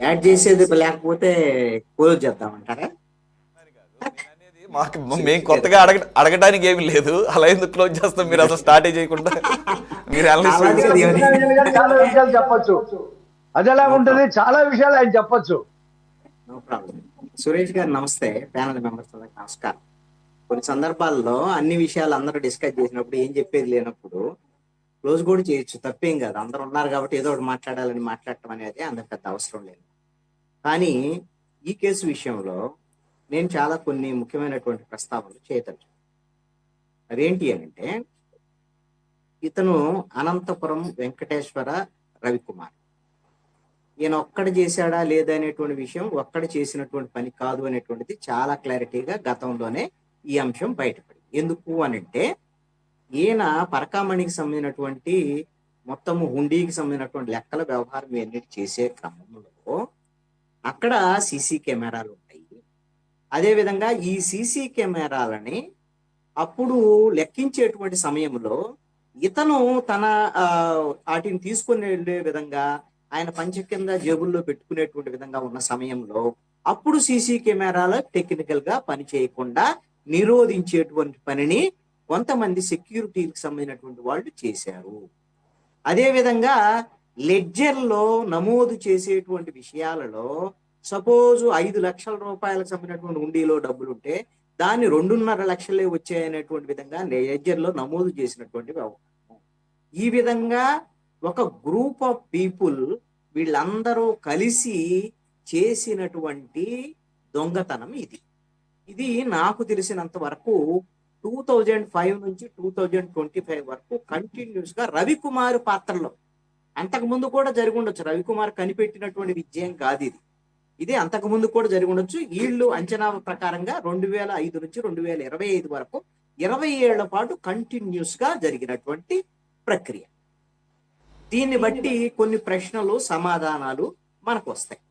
Add చేసేది లేకపోతే close చేద్దామంటారా? అని కాదు నేను అనేది, మాకు మేము సురేష్ గారు కొత్తగా అడగడానికి ఏమి లేదు. అలా ఎందుకు క్లోజ్ చేస్తాం? మీరు అసలు స్టార్టే చేయకుండా మీరు అనలిస్ట్. అలాది కదా ఏమని. చాలా విషయాలు చెప్పొచ్చు. అది ఎలా నో ఉంటుంది, ప్రాబ్లం, చాలా విషయాలు ఆయన చెప్పొచ్చు. No problem. సురేష్ గారు నమస్తే, ప్యానల్ మెంబర్స్ అందరికి నమస్కారం. కొన్ని సందర్భాల్లో అన్ని విషయాలు అందరూ డిస్కస్ చేసినప్పుడు ఏం చెప్పేది లేనప్పుడు క్లోజ్ కూడా చేయొచ్చు, తప్పేం కాదు. అందరూ ఉన్నారు కాబట్టి ఏదో ఒకటి మాట్లాడాలని మాట్లాడటం అనేది అంత పెద్ద అవసరం లేదు. కానీ ఈ కేసు విషయంలో నేను చాలా కొన్ని ముఖ్యమైనటువంటి ప్రస్తావనలు చేయదలుచు. అదేంటి అని అంటే, ఇతను అనంతపురం వెంకటేశ్వర రవికుమార్. ఈయన ఒక్కడ చేశాడా లేదా అనేటువంటి విషయం, ఒక్కడ చేసినటువంటి పని కాదు అనేటువంటిది చాలా క్లారిటీగా గతంలోనే ఈ అంశం బయటపడింది. ఎందుకు అని అంటే, ఈయన పరకామణికి సంబంధించినటువంటి మొత్తము హుండీకి సంబంధించినటువంటి లెక్కల వ్యవహారం ఇవన్నీ చేసే క్రమంలో అక్కడ సీసీ కెమెరాలు ఉంటాయి. అదేవిధంగా ఈ సీసీ కెమెరాలని అప్పుడు లెక్కించేటువంటి సమయంలో ఇతను తన వాటిని తీసుకుని వెళ్ళే విధంగా ఆయన పంచె కింద జేబుల్లో పెట్టుకునేటువంటి విధంగా ఉన్న సమయంలో అప్పుడు సీసీ కెమెరాలు టెక్నికల్ గా పని చేయకుండా నిరోధించేటువంటి పనిని కొంతమంది సెక్యూరిటీకి సంబంధించినటువంటి వాళ్ళు చేశారు. అదేవిధంగా లెడ్జర్లో నమోదు చేసేటువంటి విషయాలలో సపోజ్ 5 లక్షల రూపాయలకు సంబంధించినటువంటి ఉండిలో డబ్బులుంటే దాన్ని 2.5 లక్షలే వచ్చాయనేటువంటి విధంగా లెడ్జర్లో నమోదు చేసినటువంటి వ్యవహారం. ఈ విధంగా ఒక గ్రూప్ ఆఫ్ పీపుల్ వీళ్ళందరూ కలిసి చేసినటువంటి దొంగతనం ఇది. ఇది నాకు తెలిసినంత వరకు 2005 నుంచి 2025 వరకు కంటిన్యూస్ గా రవికుమార్ పాత్రలో, అంతకు ముందు కూడా జరిగి ఉండొచ్చు, రవికుమార్ కనిపెట్టినటువంటి విజయం కాదు ఇది. ఇది అంతకు ముందు కూడా జరిగి ఉండొచ్చు. వీళ్ళు అంచనా ప్రకారంగా 2005 నుంచి 2025 వరకు 20 ఏళ్ల పాటు కంటిన్యూస్ గా జరిగినటువంటి ప్రక్రియ. దీన్ని బట్టి కొన్ని ప్రశ్నలు సమాధానాలు మనకు వస్తాయి.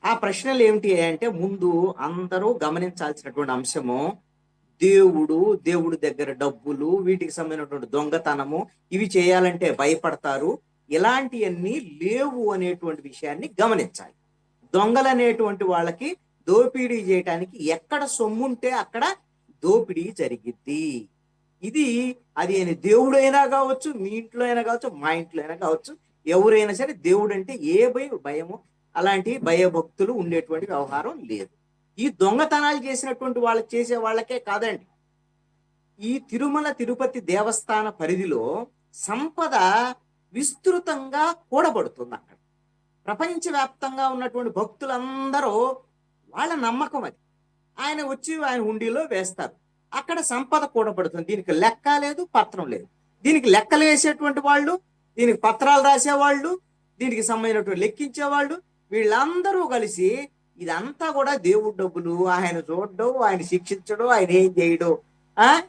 ఆ ప్రశ్నలు ఏమిటి అంటే, ముందు అందరూ గమనించాల్సినటువంటి అంశము దేవుడి దగ్గర డబ్బులు, వీటికి సంబంధించినటువంటి దొంగతనము, ఇవి చేయాలంటే భయపడతారు, ఇలాంటివన్నీ లేవు అనేటువంటి విషయాన్ని గమనించాలి. దొంగలు అనేటువంటి వాళ్ళకి దోపిడీ చేయటానికి ఎక్కడ సొమ్ముంటే అక్కడ దోపిడీ జరిగిద్ది. ఇది అది దేవుడైనా కావచ్చు, మీ ఇంట్లో అయినా కావచ్చు, మా ఇంట్లో అయినా కావచ్చు, ఎవరైనా సరే దేవుడు అంటే ఏ భయము అలాంటి భయభక్తులు ఉండేటువంటి వ్యవహారం లేదు. ఈ దొంగతనాలు చేసినటువంటి వాళ్ళకి చేసే వాళ్ళకే కాదండి, ఈ తిరుమల తిరుపతి దేవస్థాన పరిధిలో సంపద విస్తృతంగా కూడబడుతుంది. అక్కడ ప్రపంచవ్యాప్తంగా ఉన్నటువంటి భక్తులందరూ వాళ్ళ నమ్మకం అది. ఆయన వచ్చి ఆయన హుండీలో వేస్తారు, అక్కడ సంపద కూడబడుతుంది. దీనికి లెక్క లేదు, పత్రం లేదు. దీనికి లెక్కలు వేసేటువంటి వాళ్ళు, దీనికి పత్రాలు రాసేవాళ్ళు, దీనికి సంబంధించినటువంటి లెక్కించేవాళ్ళు, వీళ్ళందరూ కలిసి ఇదంతా కూడా దేవుడు డబ్బులు, ఆయన చూడడం, ఆయన శిక్షించడం, ఆయన ఏం చేయడం,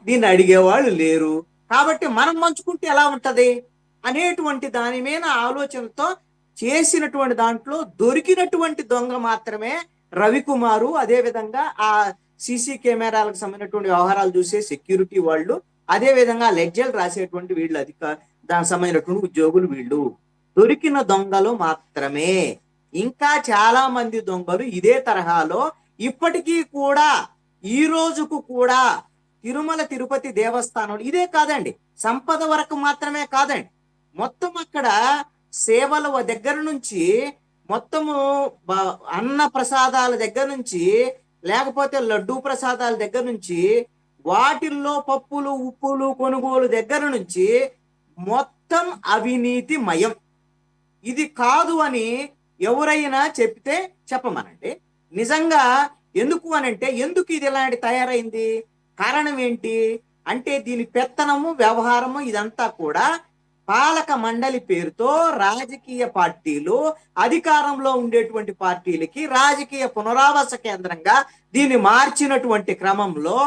దీన్ని అడిగేవాళ్ళు లేరు, కాబట్టి మనం మంచుకుంటే ఎలా ఉంటది అనేటువంటి దాని మీద ఆలోచనతో చేసినటువంటి దాంట్లో దొరికినటువంటి దొంగ మాత్రమే రవికుమారు. అదే విధంగా ఆ సీసీ కెమెరాలకు సంబంధించినటువంటి వ్యవహారాలు చూసే సెక్యూరిటీ వాళ్ళు, అదే విధంగా లెడ్జర్ రాసేటువంటి వీళ్ళు, దానికి సంబంధించినటువంటి ఉద్యోగులు, వీళ్ళు దొరికిన దొంగలు మాత్రమే. ఇంకా చాలా మంది దొంగలు ఇదే తరహాలో ఇప్పటికీ కూడా, ఈ రోజుకు కూడా తిరుమల తిరుపతి దేవస్థానం ఇదే కాదండి, సంపద వరకు మాత్రమే కాదండి, మొత్తం అక్కడ సేవల దగ్గర నుంచి, మొత్తము అన్న ప్రసాదాల దగ్గర నుంచి, లేకపోతే లడ్డూ ప్రసాదాల దగ్గర నుంచి, వాటిల్లో పప్పులు ఉప్పులు కొనుగోలు దగ్గర నుంచి మొత్తం అవినీతి మయం. ఇది కాదు అని ఎవరైనా చెప్తే చెప్పమనండి. నిజంగా ఎందుకు అనంటే, ఎందుకు ఇది ఇలాంటి తయారైంది, కారణం ఏంటి అంటే, దీని పెత్తనము వ్యవహారము ఇదంతా కూడా పాలక మండలి పేరుతో రాజకీయ పార్టీలు, అధికారంలో ఉండేటువంటి పార్టీలకి రాజకీయ పునరావాస కేంద్రంగా దీన్ని మార్చినటువంటి క్రమంలో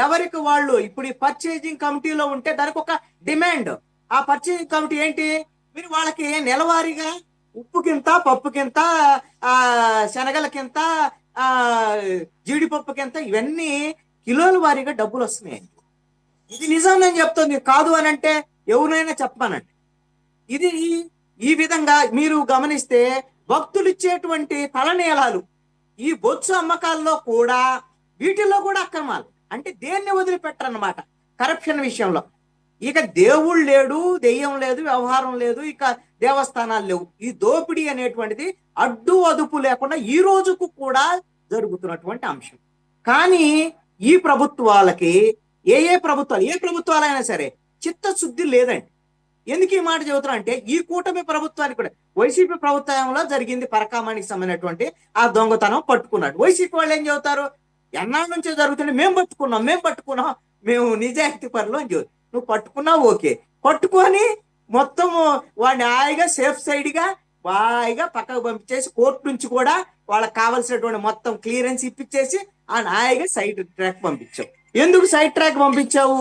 ఎవరికి వాళ్ళు ఇప్పుడు ఈ పర్చేజింగ్ కమిటీలో ఉంటే దానికి ఒక డిమాండ్. ఆ పర్చేజింగ్ కమిటీ ఏంటి, మీరు వాళ్ళకి నెలవారీగా ఉప్పుకింత, పప్పుకింత, శనగలకింత, జీడిపప్పుకింత, ఇవన్నీ కిలోల వారీగా డబ్బులు వస్తున్నాయి. ఇది నిజం నేను చెప్తుంది, కాదు అని అంటే ఎవరైనా చెప్పానండి. ఇది ఈ విధంగా మీరు గమనిస్తే భక్తులు ఇచ్చేటువంటి తలనీలాలు, ఈ బొత్సు అమ్మకాల్లో కూడా వీటిల్లో కూడా అక్రమాలు. అంటే దేన్ని వదిలిపెట్టరన్నమాట కరప్షన్ విషయంలో. ఇక దేవుడు లేడు, దెయ్యం లేదు, వ్యవహారం లేదు, ఇక దేవస్థానాలు లేవు. ఈ దోపిడీ అనేటువంటిది అడ్డు అదుపు లేకుండా ఈ రోజుకు కూడా జరుగుతున్నటువంటి అంశం. కానీ ఈ ప్రభుత్వాలకి ఏ ప్రభుత్వాలైనా సరే చిత్తశుద్ధి లేదండి. ఎందుకు ఈ మాట చెబుతున్నా అంటే, ఈ కూటమి ప్రభుత్వానికి కూడా వైసీపీ ప్రభుత్వంలో జరిగింది పరకామానికి సంబంధించినటువంటి ఆ దొంగతనం పట్టుకున్నాడు. వైసీపీ వాళ్ళు ఏం చెబుతారు, ఎన్నాళ్ళ నుంచో జరుగుతుంది, మేము పట్టుకున్నాం, మేము నిజాయితీ పనులు అని చెబుతారు. నువ్వు పట్టుకున్నావు, ఓకే, పట్టుకొని మొత్తం వాడిని హాయిగా సేఫ్ సైడ్గా హాయిగా పక్కకు పంపించేసి కోర్టు నుంచి కూడా వాళ్ళకి కావాల్సినటువంటి మొత్తం క్లియరెన్స్ ఇప్పించేసి ఆ హాయిగా సైడ్ ట్రాక్ పంపించావు. ఎందుకు సైడ్ ట్రాక్ పంపించావు?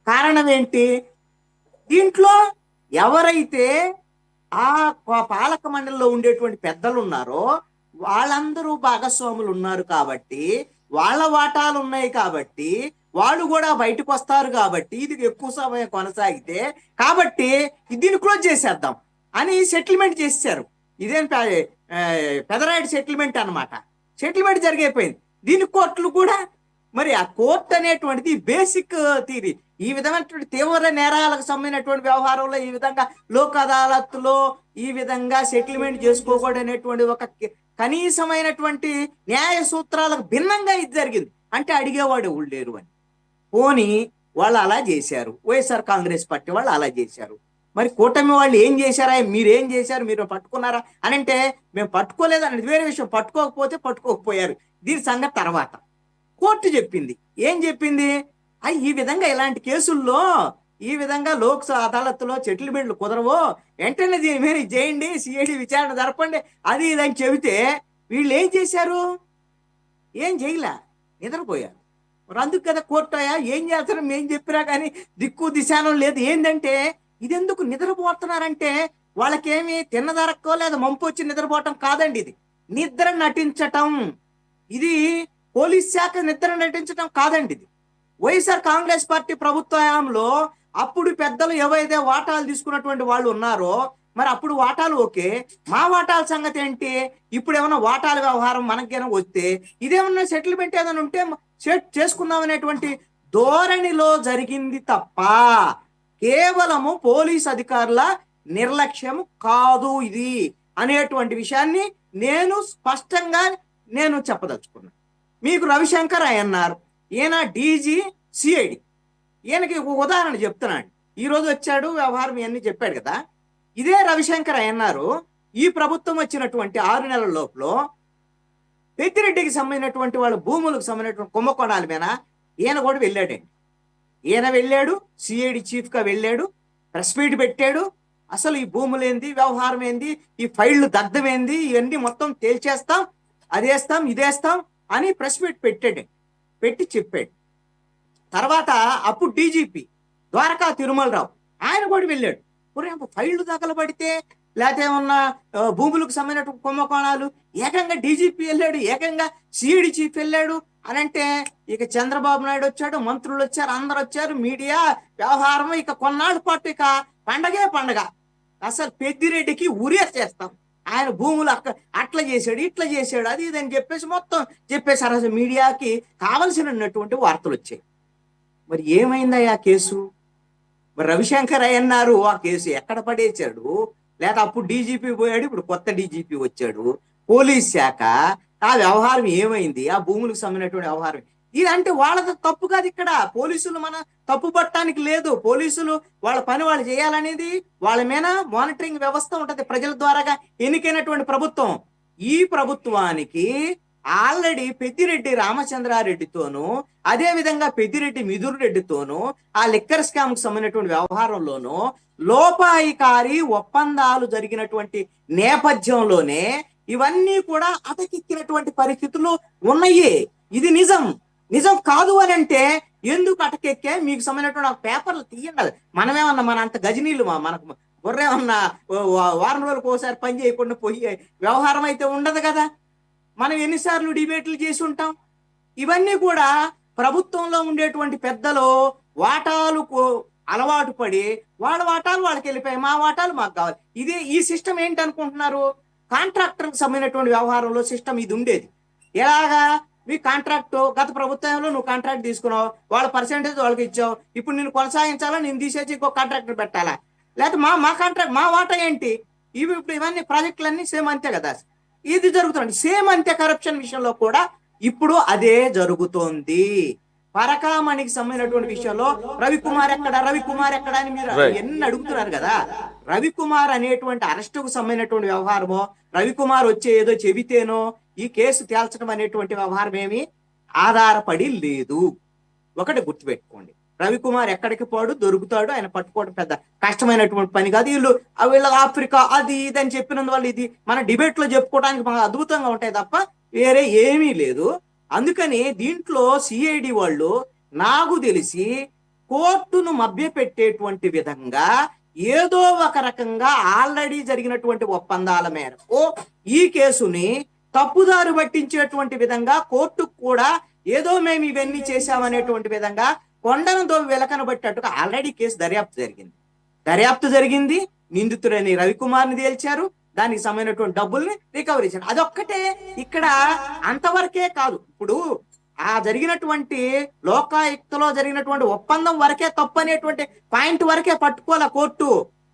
కారణం ఏంటి? దీంట్లో ఎవరైతే ఆ పాలక మండలిలో ఉండేటువంటి పెద్దలు ఉన్నారో వాళ్ళందరూ భాగస్వాములు ఉన్నారు కాబట్టి, వాళ్ళ వాటాలు ఉన్నాయి కాబట్టి, వాళ్ళు కూడా బయటకు వస్తారు కాబట్టి, ఇది ఎక్కువ సమయం కొనసాగితే కాబట్టి దీన్ని క్లోజ్ చేసేద్దాం అని సెటిల్మెంట్ చేశారు. ఇదేం పెదరాయుడు సెటిల్మెంట్ అన్నమాట. సెటిల్మెంట్ జరిగిపోయింది. దీని కోర్టులు కూడా మరి ఆ కోర్టు అనేటువంటిది బేసిక్ థియరీ. ఈ విధమైనటువంటి తీవ్ర నేరాలకు సంబంధించినటువంటి వ్యవహారంలో ఈ విధంగా లోక్ అదాలత్లో ఈ విధంగా సెటిల్మెంట్ చేసుకోకూడదు అనేటువంటి ఒక కనీసమైనటువంటి న్యాయ సూత్రాలకు భిన్నంగా ఇది జరిగింది. అంటే అడిగేవాడు ఎవరు లేరు అని. పోనీ వాళ్ళు అలా చేశారు, వైఎస్ఆర్ కాంగ్రెస్ పార్టీ వాళ్ళు అలా చేశారు. మరి కూటమి వాళ్ళు ఏం చేశారా, మీరేం చేశారు, మీరు పట్టుకున్నారా అని అంటే, మేము పట్టుకోలేదు అనేది వేరే విషయం, పట్టుకోకపోయారు, దీని సంగతి తర్వాత. కోర్టు చెప్పింది, ఏం చెప్పింది, ఈ విధంగా ఇలాంటి కేసుల్లో ఈ విధంగా లోక్ అదాలత్లో సెటిల్మెంట్లు కుదరవు, వెంటనే దీని మీద చేయండి, సిఐడి విచారణ జరపండి, అది ఇదని చెబితే వీళ్ళు ఏం చేశారు? ఏం చేయలే, నిద్రపోయారు. మరి అందుకు కదా కోర్టు ఏం చేస్తారో మేము చెప్పినా కానీ దిక్కు దిశానం లేదు. ఏంటంటే ఇదెందుకు నిద్రపోతున్నారంటే వాళ్ళకేమి తిన్నదరక్కో లేదా మంపు వచ్చి నిద్రపోవటం కాదండి, ఇది నిద్ర నటించటం. ఇది పోలీస్ శాఖ నిద్ర నటించటం కాదండి. ఇది వైఎస్ఆర్ కాంగ్రెస్ పార్టీ ప్రభుత్వంలో అప్పుడు పెద్దలు ఏవైతే వాటాలు తీసుకున్నటువంటి వాళ్ళు ఉన్నారో, మరి అప్పుడు వాటాలు ఓకే, మా వాటాల సంగతి ఏంటి? ఇప్పుడు ఏమైనా వాటాల వ్యవహారం మనకేమైనా వస్తే ఇదేమన్నా సెటిల్మెంట్ ఏదైనా ఉంటే సెట్ చేసుకుందాం అనేటువంటి ధోరణిలో జరిగింది తప్ప కేవలము పోలీస్ అధికారుల నిర్లక్ష్యం కాదు ఇది అనేటువంటి విషయాన్ని నేను స్పష్టంగా చెప్పదలుచుకున్నాను. మీకు రవిశంకర్ అయ్యన్నారు, ఈయన డీజీ సిఐడి. ఈయనకి ఒక ఉదాహరణ చెప్తున్నాను. ఈరోజు వచ్చాడు, వ్యవహారం ఇవన్నీ చెప్పాడు కదా. ఇదే రవిశంకర్ అయ్యన్నారు ఈ ప్రభుత్వం వచ్చినటువంటి 6 నెలల లోపల పెద్దిరెడ్డికి సంబంధించినటువంటి వాళ్ళ భూములకు సంబంధించినటువంటి కుంభకోణాల మీద ఈయన కూడా వెళ్ళాడండి. ఈయన వెళ్ళాడు, సిఐడి చీఫ్గా వెళ్ళాడు, ప్రెస్ మీట్ పెట్టాడు. అసలు ఈ భూములు ఏంది, వ్యవహారం ఏంది, ఈ ఫైళ్లు దగ్ధమేంది, ఇవన్నీ మొత్తం తేల్చేస్తాం, అదేస్తాం ఇదేస్తాం అని ప్రెస్ మీట్ పెట్టి చెప్పాడు. తర్వాత అప్పుడు డీజీపీ ద్వారకా తిరుమలరావు ఆయన కూడా వెళ్ళాడు. ఫైళ్లు తగలబడితే లేకపోతే ఏమన్నా భూములకు సంబంధించిన కుంభకోణాలు, ఏకంగా డీజీపీ వెళ్ళాడు, ఏకంగా సిఐడి చీఫ్ వెళ్ళాడు అని అంటే ఇక చంద్రబాబు నాయుడు వచ్చాడు, మంత్రులు వచ్చారు, అందరు వచ్చారు, మీడియా వ్యవహారం ఇక కొన్నాళ్ళ పాటు ఇక పండగ. అసలు పెద్దిరెడ్డికి ఉరేస్ చేస్తాం, ఆయన భూములు అట్లా చేశాడు, ఇట్లా చేశాడు, అది ఇదని చెప్పేసి మొత్తం చెప్పేశారు. అసలు మీడియాకి కావలసినటువంటి వార్తలు వచ్చాయి. మరి ఏమైందయ్యా కేసు? మరి రవిశంకర్ అయ్యన్నారు ఆ కేసు ఎక్కడ పడేశాడు? లేదా అప్పుడు డీజీపీ పోయాడు, ఇప్పుడు కొత్త డీజీపీ వచ్చాడు, పోలీస్ శాఖ, ఆ వ్యవహారం ఏమైంది? ఆ భూములకు సంబంధించినటువంటి వ్యవహారం ఇదంటే వాళ్ళది తప్పు కాదు. ఇక్కడ పోలీసులు మన తప్పు పట్టడానికి లేదు. పోలీసులు వాళ్ళ పని వాళ్ళు చేయాలనేది, వాళ్ళ మీద మానిటరింగ్ వ్యవస్థ ఉంటది, ప్రజల ద్వారాగా ఎన్నికైనటువంటి ప్రభుత్వం. ఈ ప్రభుత్వానికి ఆల్రెడీ పెద్దిరెడ్డి రామచంద్రారెడ్డితోనూ అదే విధంగా పెద్దిరెడ్డి మిథున్ రెడ్డితోనూ ఆ లిక్కర్ స్కామ్ కు సంబంధించినటువంటి వ్యవహారంలోనూ లోపాయికారి ఒప్పందాలు జరిగినటువంటి నేపథ్యంలోనే ఇవన్నీ కూడా అటకెక్కినటువంటి పరిస్థితులు ఉన్నాయి. ఇది నిజం కాదు అని అంటే ఎందుకు అటకెక్కే? మీకు సంబంధించినటువంటి పేపర్లు తీయండి. మనమేమన్నా మన అంత గజనీలు మనకు బుర్రేమన్నా వారం రోజులకు ఒకసారి పని చేయకుండా పోయే వ్యవహారం అయితే ఉండదు కదా. మనం ఎన్నిసార్లు డిబేట్లు చేసి ఉంటాం. ఇవన్నీ కూడా ప్రభుత్వంలో ఉండేటువంటి పెద్దలు వాటాలకు అలవాటు పడి వాళ్ళ వాటాలు వాళ్ళకి వెళ్ళిపోయాయి, మా వాటాలు మాకు కావాలి. ఈ సిస్టమ్ ఏంటి అనుకుంటున్నారు? కాంట్రాక్టర్కి సంబంధించినటువంటి వ్యవహారంలో సిస్టమ్ ఇది ఉండేది. ఎలాగా? మీ కాంట్రాక్ట్ గత ప్రభుత్వంలో నువ్వు కాంట్రాక్ట్ తీసుకున్నావు, వాళ్ళ పర్సెంటేజ్ వాళ్ళకి ఇచ్చావు, ఇప్పుడు నేను కొనసాగించాలా, నేను తీసేసి ఇంకో కాంట్రాక్టర్ పెట్టాలా, లేకపోతే మా కాంట్రాక్ట్ మా వాటా ఏంటి? ఇప్పుడు ఇవన్నీ ప్రాజెక్టులన్నీ సేమ్ అంతే కదా, ఇది జరుగుతుంది. సేమ్ అంతే కరప్షన్ విషయంలో కూడా ఇప్పుడు అదే జరుగుతోంది. పరకామణికి సంబంధించినటువంటి విషయంలో రవికుమార్ ఎక్కడ అని మీరు ఎన్ని అడుగుతున్నారు కదా. రవికుమార్ అనేటువంటి అరెస్టుకు సంబంధించినటువంటి వ్యవహారమో, రవికుమార్ వచ్చే ఏదో చెబితేనో ఈ కేసు తేల్చడం అనేటువంటి వ్యవహారం ఏమి ఆధారపడి లేదు. ఒకటి గుర్తుపెట్టుకోండి, రవికుమార్ ఎక్కడికి పోడు, దొరుకుతాడు. ఆయన పట్టుకోవడం పెద్ద కష్టమైనటువంటి పని కాదు. వీళ్ళ ఆఫ్రికా అది ఇది అని చెప్పినందువల్ల ఇది మన డిబేట్ లో చెప్పుకోవడానికి బాగా అద్భుతంగా ఉంటాయి తప్ప వేరే ఏమీ లేదు. అందుకని దీంట్లో సిఐడి వాళ్ళు నాకు తెలిసి కోర్టును మభ్యపెట్టేటువంటి విధంగా ఏదో ఒక రకంగా ఆల్రెడీ జరిగినటువంటి ఒప్పందాల మేరకు ఈ కేసుని తప్పుదారు పట్టించేటువంటి విధంగా కోర్టుకు కూడా ఏదో మేము ఇవన్నీ చేశామనేటువంటి విధంగా కొండను వెలకన బట్టట్టుగా ఆల్రెడీ కేసు దర్యాప్తు జరిగింది. నిందితుడని రవికుమార్ని తేల్చారు, దానికి సంబంధించినటువంటి డబ్బుల్ని రికవరీ చేశారు. అదొక్కటే ఇక్కడ అంతవరకే కాదు. ఇప్పుడు ఆ జరిగినటువంటి లోకాయుక్తలో జరిగినటువంటి ఒప్పందం వరకే తప్పు అనేటువంటి పాయింట్ వరకే పట్టుకోలే కోర్టు.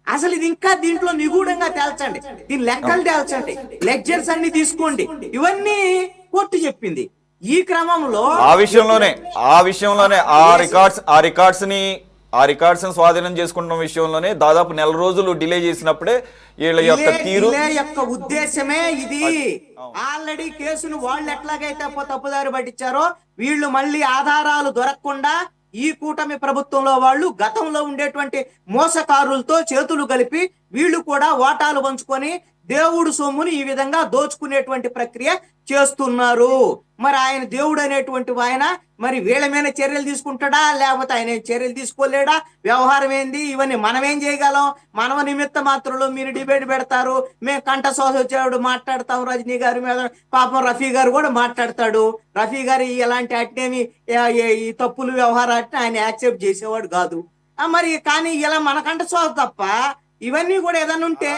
అసలు ఇది ఇంకా దీంట్లో నిగూఢంగా తేల్చండి, దీని లెక్కలు తేల్చండి, లెక్చర్స్ అన్ని తీసుకోండి, ఇవన్నీ కోర్టు చెప్పింది. ఈ క్రమంలో ఆ విషయంలోనే ఆ రికార్డ్స్ స్వాధీనం చేసుకుంటున్న విషయంలోనే దాదాపు 1 రోజులు డిలే చేసినప్పుడే వీళ్ళ యొక్క తీరు యొక్క ఉద్దేశమే ఇది. ఆల్రెడీ కేసును వాళ్ళు ఎట్లాగైతే తప్పుదారి పట్టించారో వీళ్ళు మళ్ళీ ఆధారాలు దొరకకుండా ఈ కూటమి ప్రభుత్వంలో వాళ్ళు గతంలో ఉండేటువంటి మోసకారులతో చేతులు కలిపి వీళ్ళు కూడా ఓటాలు పంచుకొని దేవుడు సొమ్ముని ఈ విధంగా దోచుకునేటువంటి ప్రక్రియ చేస్తున్నారు. మరి ఆయన దేవుడు అనేటువంటి ఆయన మరి వీళ్ళ మీద చర్యలు తీసుకుంటాడా, లేకపోతే ఆయన చర్యలు తీసుకోలేడా, వ్యవహారం ఏంది? ఇవన్నీ మనమేం చేయగలం? మనవ నిమిత్త మాత్రంలో మీరు డిబేట్ పెడతారు, మేము కంఠశ్వాస వచ్చేవాడు మాట్లాడతాం, రజనీ గారి మీద పాపం రఫీ గారు కూడా మాట్లాడతాడు. రఫీ గారు ఎలాంటి అట్నేమి ఈ తప్పులు వ్యవహారాన్ని ఆయన యాక్సెప్ట్ చేసేవాడు కాదు. మరి కానీ ఇలా మన కంఠశ్వాస తప్ప ఇవన్నీ కూడా ఏదన్నా ఉంటే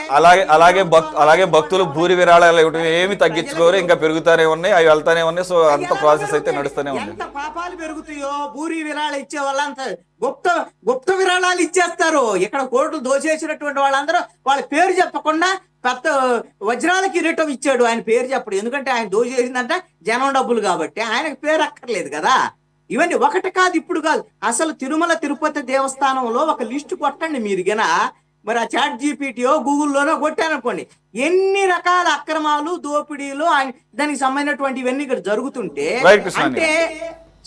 అలాగే భక్తులు భూరి విరాళాలు ఇవ్వడం ఏమి తగ్గించుకోరు, ఇంకా పెరుగుతానే ఉన్నాయి, అవి వెళ్తానే ఉన్నాయి. సో అంత ప్రాసెస్ అయితే నడుస్తూనే ఉంది. ఎంత పాపాలు పెరుగుతాయో భూరి విరాళాలు ఇచ్చే వాళ్ళంతా గుప్త విరాళాలు ఇచ్చేస్తారు. ఇక్కడ కోర్టు దోచేసినటువంటి వాళ్ళందరూ వాళ్ళ పేరు చెప్పకుండా పెద్ద వజ్రాల కిరీటం ఇచ్చాడు, ఆయన పేరు చెప్పడు. ఎందుకంటే ఆయన దోచేసిందంటే జనం డబ్బులు కాబట్టి ఆయనకు పేరు అక్కర్లేదు కదా. ఇవన్నీ ఒకటి కాదు, ఇప్పుడు కాదు. అసలు తిరుమల తిరుపతి దేవస్థానంలో ఒక లిస్టు కొట్టండి మీరు గనా, మరి ఆ చాట్ జీపీటీయో గూగుల్లోనో కొట్టారనుకోండి, ఎన్ని రకాల అక్రమాలు దోపిడీలు దానికి సంబంధించినటువంటి ఇవన్నీ ఇక్కడ జరుగుతుంటే, అంటే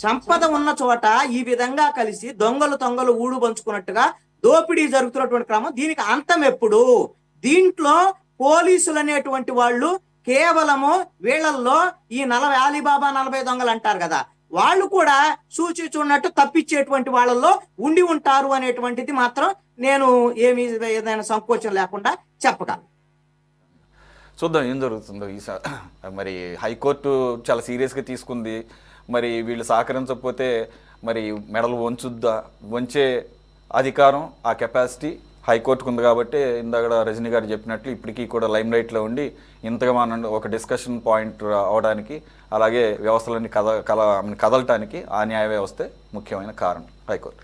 సంపద ఉన్న చోట ఈ విధంగా కలిసి దొంగలు ఊడు పంచుకున్నట్టుగా దోపిడీ జరుగుతున్నటువంటి క్రమం. దీనికి అంతం ఎప్పుడు? దీంట్లో పోలీసులు అనేటువంటి వాళ్ళు కేవలము వీళ్ళల్లో ఈ అలీబాబా 40 దొంగలు అంటారు కదా, వాళ్ళు కూడా సూచి చూడనట్టు తప్పించేటువంటి వాళ్ళల్లో ఉండి ఉంటారు అనేటువంటిది మాత్రం నేను ఏదైనా సంకోచం లేకుండా చెప్పగలను. చూద్దాం ఏం జరుగుతుందో ఈసారి. మరి హైకోర్టు చాలా సీరియస్గా తీసుకుంది. మరి వీళ్ళు సహకరించకపోతే మరి మెడలు వంచే అధికారం, ఆ కెపాసిటీ హైకోర్టుకు ఉంది. కాబట్టి ఇందాక రజనీ గారు చెప్పినట్లు ఇప్పటికీ కూడా లైమ్ లైట్లో ఉండి ఇంతగా మనం ఒక డిస్కషన్ పాయింట్ అవడానికి, అలాగే వ్యవస్థలన్నీ కదలటానికి ఆ న్యాయ వ్యవస్థే ముఖ్యమైన కారణం హైకోర్టు.